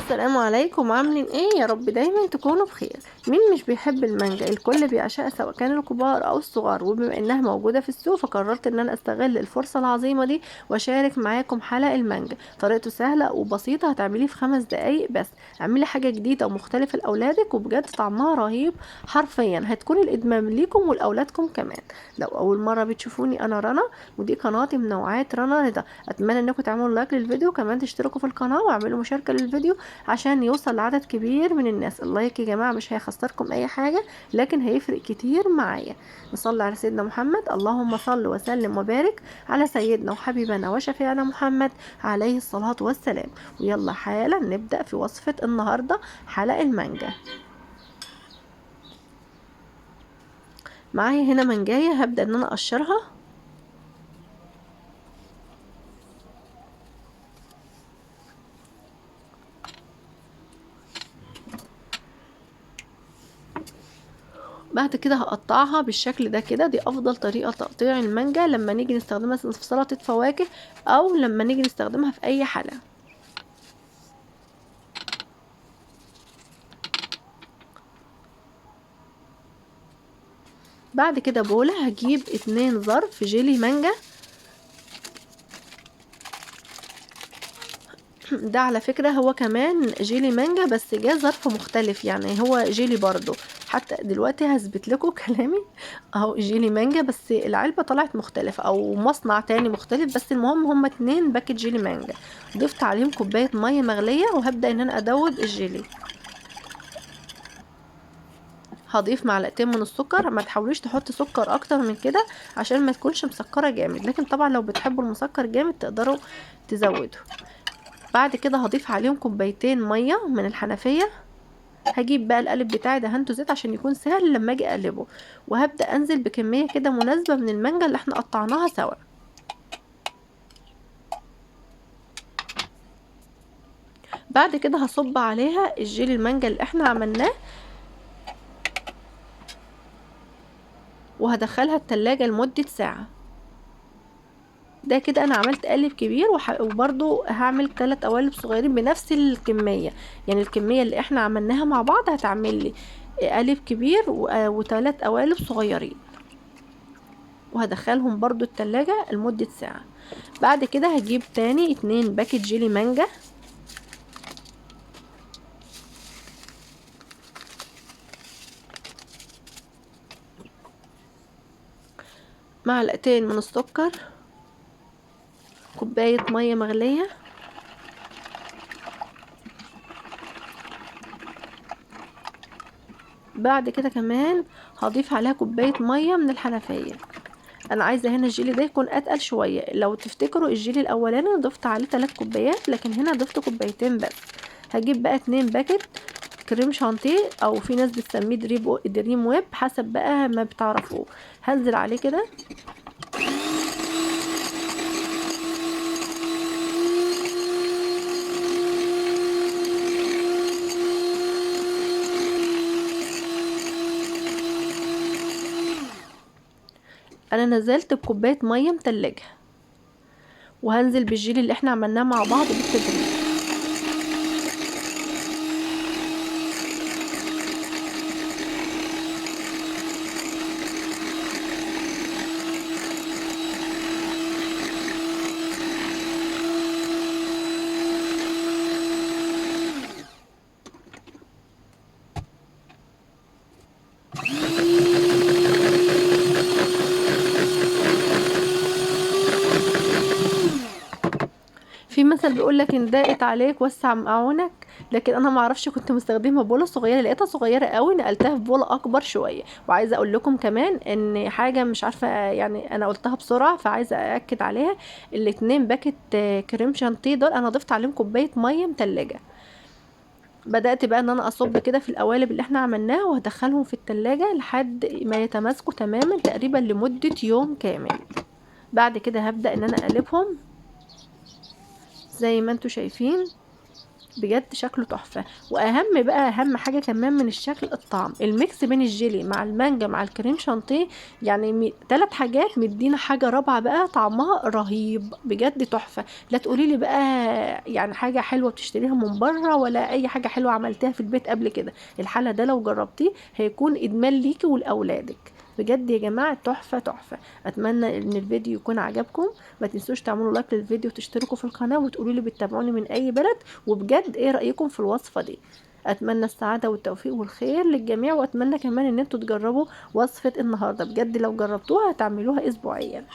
السلام عليكم، عاملين ايه؟ يا رب دايما تكونوا بخير. مين مش بيحب المانجا؟ الكل بيعشقها سواء كان الكبار او الصغار، وبما انها موجوده في السوق فقررت ان انا استغل الفرصه العظيمه دي واشارك معاكم حلقه المانجا. طريقته سهله وبسيطه، هتعمليه في 5 دقايق بس. اعملي حاجه جديده ومختلفه لاولادك وبجد طعمها رهيب، حرفيا هتكون الادمان ليكم ولاولادكم كمان. لو اول مره بتشوفوني، انا رنا ودي قناتي منوعات رنا رضا. اتمنى انكم تعملوا لايك للفيديو، كمان تشتركوا في القناه واعملوا مشاركه للفيديو عشان يوصل لعدد كبير من الناس. اللايك يا جماعة مش هيخسركم اي حاجة، لكن هيفرق كتير معايا. نصلي على سيدنا محمد. اللهم صل وسلم وبارك على سيدنا وحبيبنا وشفيعنا محمد عليه الصلاة والسلام. ويلا حالا نبدأ في وصفة النهاردة، حلقة المانجا. معايا هنا منجاية، هبدأ ان انا اقشرها. بعد كده هقطعها بالشكل ده كده. دي افضل طريقة تقطيع المانجا لما نيجي نستخدمها في سلطة فواكه او لما نيجي نستخدمها في اي حلة. بعد كده بولة هجيب 2 ظرف جيلي مانجا. ده على فكرة هو كمان جيلي مانجا بس جه ظرف مختلف، يعني هو جيلي برضو. حتى دلوقتي هثبت لكم كلامي اهو، جيلي مانجا بس العلبة طلعت مختلفة او مصنع تاني مختلف، بس المهم هما 2 باكت جيلي مانجا. ضفت عليهم كوباية مية مغلية وهبدأ ان انا ادوب الجيلي. هضيف معلقتين من السكر، ما تحاولوش تحط سكر اكتر من كده عشان ما تكونش مسكرة جامد، لكن طبعا لو بتحبوا المسكر جامد تقدروا تزودوا. بعد كده هضيف عليهم كوبايتين ميه من الحنفيه. هجيب بقى القالب بتاعي دهنته زيت عشان يكون سهل لما اجي اقلبه، وهبدا انزل بكميه كده مناسبه من المانجا اللي احنا قطعناها سوا. بعد كده هصب عليها الجيلي المانجا اللي احنا عملناه، وهدخلها التلاجة لمدة ساعة. ده كده انا عملت قالب كبير وبرضو هعمل 3 قوالب صغيرين بنفس الكمية، يعني الكمية اللي احنا عملناها مع بعض هتعمل لي قالب كبير و3 قوالب صغيرين، وهدخلهم برضو التلاجة لمدة ساعة. بعد كده هجيب تاني 2 باكت جيلي مانجا، معلقتين من السكر، كوباية مية مغلية، بعد كده كمان هضيف عليها كوباية مية من الحنفية. انا عايزة هنا الجيلي ده يكون اتقل شوية. لو تفتكروا الجيلي الاولاني ضفت عليه 3 كوبايات، لكن هنا ضفت كوبايتين بس. هجيب بقى 2 باكت كريم شانتيه، او في ناس بتسميه دريم ويب، حسب بقى ما بتعرفوه. هنزل عليه كده. انا نزلت بكوبايه ميه متلجه، وهنزل بالجيلي اللي احنا عملناه مع بعض بالتدريج. في مثل بيقولك ان ضاقت عليك وسع معونك، لكن انا ما اعرفش، كنت مستخدمه بوله صغيره لقيتها صغيره قوي، نقلتها في بوله اكبر شويه. وعايزه اقول لكم كمان ان حاجه مش عارفه، يعني انا قلتها بسرعه فعايزه ااكد عليها. الاتنين باكت كريم شانتيه دول انا ضفت عليهم كوبايه ميه متلجه. بدأت بقى ان انا اصب كده في القوالب اللي احنا عملناها، وهدخلهم في التلاجة لحد ما يتماسكوا تماما، تقريبا لمدة يوم كامل. بعد كده هبدأ ان انا اقلبهم زي ما انتوا شايفين. بجد شكله تحفه. واهم بقى، اهم حاجه كمان من الشكل، الطعم، الميكس بين الجيلي مع المانجا مع الكريم شانتيه، يعني 3 حاجات مدينا حاجه رابعه بقى طعمها رهيب بجد تحفه. لا تقولي لي بقى يعني حاجه حلوه بتشتريها من بره، ولا اي حاجه حلوه عملتها في البيت قبل كده. الحل ده لو جربتيه هيكون ادمان ليكي ولاولادك. بجد يا جماعه تحفه تحفه. اتمنى ان الفيديو يكون عجبكم. ما تنسوش تعملوا لايك للفيديو وتشتركوا في القناه وتقولوا لي بتتابعوني من اي بلد، وبجد ايه رايكم في الوصفه دي. اتمنى السعاده والتوفيق والخير للجميع، واتمنى كمان ان انتوا تجربوا وصفه النهارده. بجد لو جربتوها هتعملوها اسبوعيا.